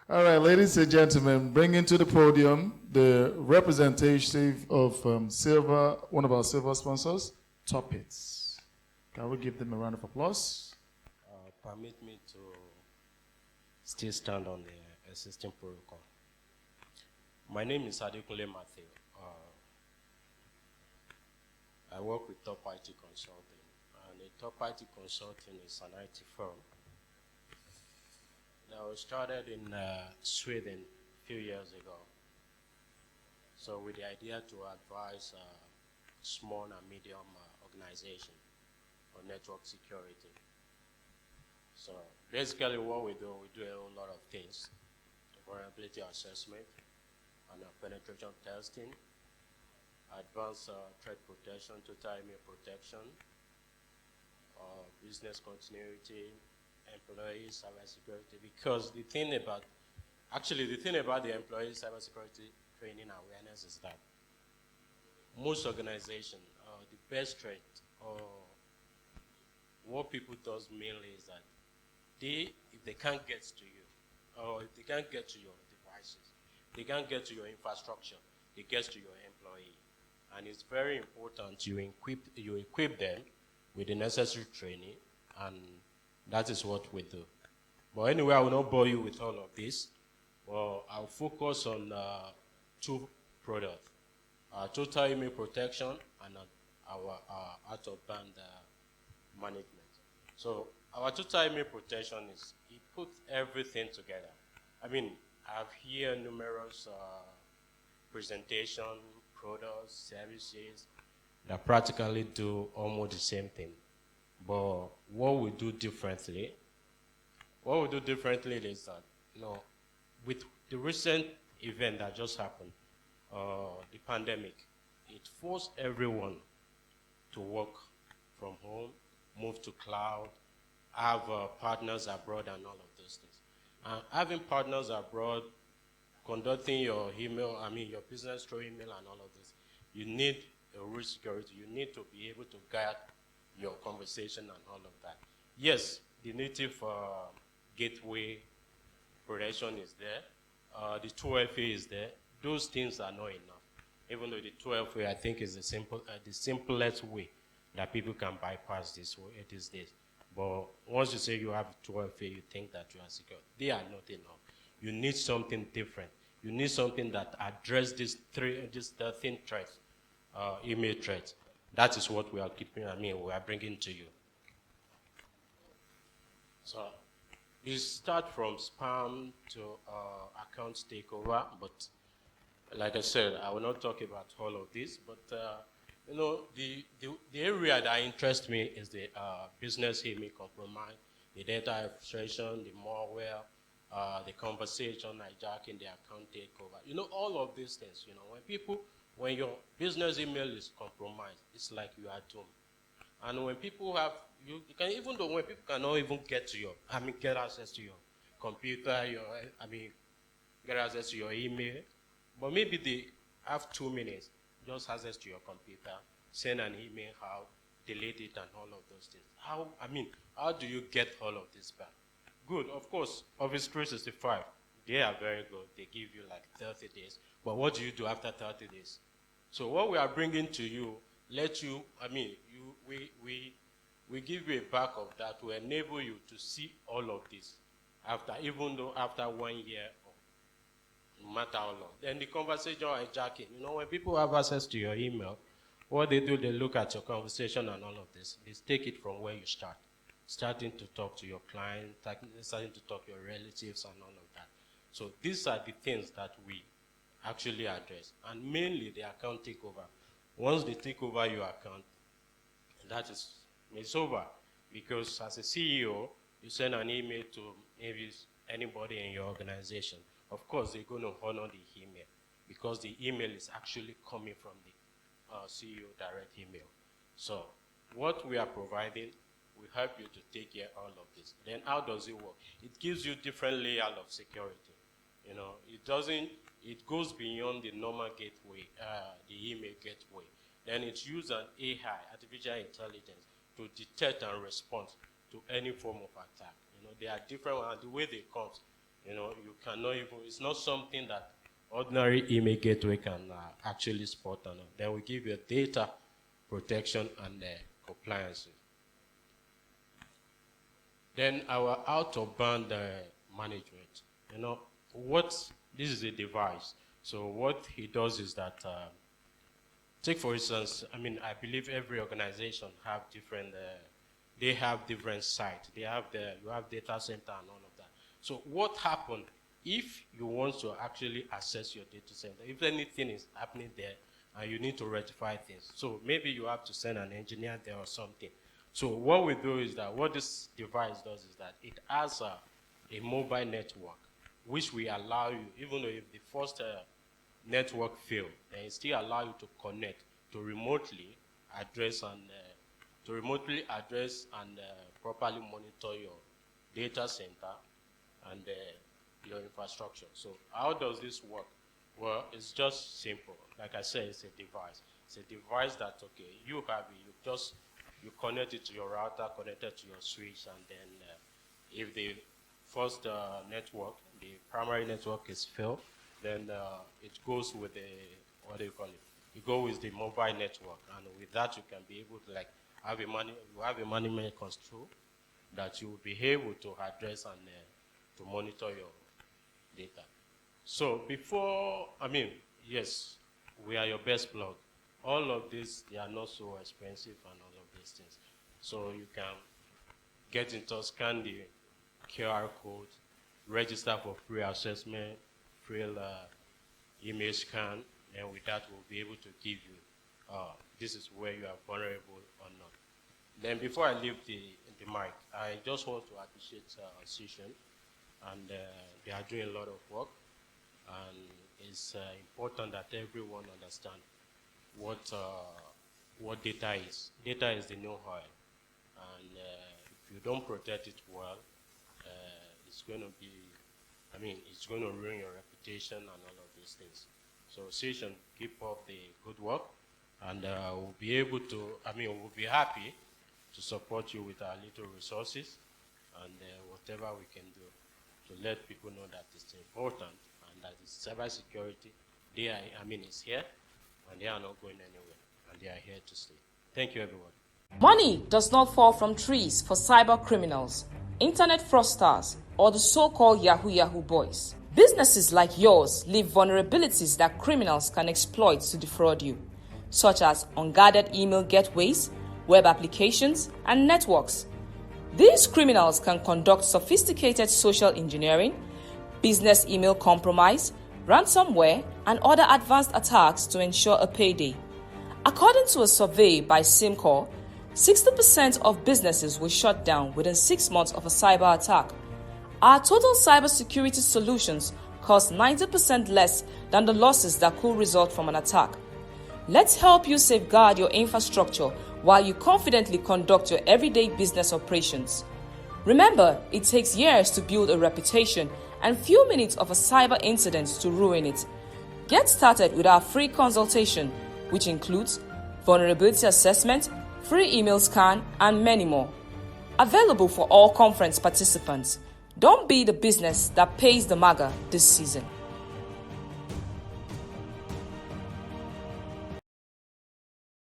All right, ladies and gentlemen, bringing to the podium the representative of Silver, one of our silver sponsors, Topp. Can we give them a round of applause? Permit me to still stand on the existing protocol. My name is Adekunle Matthew. I work with Topp IT Consulting, and Topp IT Consulting is an IT firm that was started in Sweden a few years ago. So with the idea to advise small and medium organization on network security. So basically what we do a whole lot of things: vulnerability assessment and penetration testing, advanced threat protection, total email protection, business continuity, employee cybersecurity. Because the thing about the employee cybersecurity training awareness is that most organizations, the best threat or what people does mainly is that if they can't get to you, or if they can't get to your devices, they can't get to your infrastructure, they get to your employee. And it's very important you equip them with the necessary training, and that is what we do. But anyway, I will not bore you with all of this. Well, I'll focus on two products: total email protection and our out-of-band management. So our total email protection it puts everything together. I mean, I have here numerous presentation, products, services that practically do almost the same thing. But what we do differently is that, with the recent event that just happened, the pandemic, it forced everyone to work from home, move to cloud, have partners abroad and all of those things. And having partners abroad, conducting your business through email and all of this, you need a risk security. You need to be able to guide your conversation and all of that. Yes, the native gateway protection is there. The 2FA is there. Those things are not enough. Even though the 2FA, I think, is the simplest way that people can bypass these days. But once you say you have 2FA, you think that you are secure. They are not enough. You need something different. You need something that addresses these 13 threats, email threats. That is what we are bringing to you. So you start from spam to account takeover, but like I said, I will not talk about all of this, but the area that interests me is the business email compromise, the data extraction, the malware, the conversation hijacking, the account takeover. All of these things. When your business email is compromised, it's like you are doomed. And when people when people cannot even get access to your computer, get access to your email, but maybe they have 2 minutes, just access to your computer, send an email out, delete it, and all of those things. How do you get all of this back? Good, of course, Office 365, they are very good. They give you like 30 days. But what do you do after 30 days? So what we are bringing to you, we give you a back of that to enable you to see all of this after 1 year, or no matter how long. Then the conversation hijacking. When people have access to your email, what they do, they look at your conversation and all of this. They take it from where you start. Starting to talk to your client, starting to talk to your relatives and all of that. So these are the things that we actually address. And mainly the account takeover. Once they take over your account, it's over. Because as a CEO, you send an email to maybe anybody in your organization. Of course, they're going to honor the email because the email is actually coming from the CEO direct email. So what we are providing will help you to take care of all of this. Then how does it work? It gives you different layers of security. It goes beyond the normal gateway, the email gateway. Then it uses an AI, artificial intelligence, to detect and respond to any form of attack. They are different, and the way they come, You cannot even, it's not something that ordinary email gateway can actually spot on. Then we give you data protection and compliance. Then our out-of-band management. This is a device. So what he does is that, take for instance, I believe every organization have different, they have different sites. You have data center and all of that. So what happens if you want to actually access your data center, if anything is happening there and you need to rectify things? So maybe you have to send an engineer there or something. So what we do is that, what this device does is that it has a mobile network, which will allow you, even though if the first network fails, then it still allow you to connect to remotely address and properly monitor your data center and your infrastructure. So how does this work? Well, it's just simple. Like I said, it's a device. It's a device that, okay, you have it, you connect it to your router, connect it to your switch, and then if the first network, the primary network is failed, then it goes with the, it goes with the mobile network, and with that you can be able to have a management control that you will be able to address and to monitor your data. So before, yes, we are your best blog. All of this, they are not so expensive and all of these things. So you can get in touch, scan the QR code, register for free assessment, free image scan, and with that we'll be able to give you, this is where you are vulnerable or not. Then before I leave the mic, I just want to appreciate Session, and they are doing a lot of work, and it's important that everyone understand what data is. Data is the new oil, and if you don't protect it well, it's going to be, it's going to ruin your reputation and all of these things. So Session, keep up the good work, and we'll be able to, we'll be happy to support you with our little resources and whatever we can do to let people know that it's important and that it's cybersecurity. It's here, and they are not going anywhere, and they are here to stay. Thank you, everyone. Money does not fall from trees for cyber criminals, internet fraudsters, or the so-called Yahoo boys. Businesses like yours leave vulnerabilities that criminals can exploit to defraud you, such as unguarded email gateways, web applications, and networks. These criminals can conduct sophisticated social engineering, business email compromise, ransomware, and other advanced attacks to ensure a payday. According to a survey by SimCorp, 60% of businesses will shut down within 6 months of a cyber attack. Our total cybersecurity solutions cost 90% less than the losses that could result from an attack. Let's help you safeguard your infrastructure while you confidently conduct your everyday business operations. Remember, it takes years to build a reputation and few minutes of a cyber incident to ruin it. Get started with our free consultation, which includes vulnerability assessment, free email scan, and many more. Available for all conference participants. Don't be the business that pays the MAGA this season.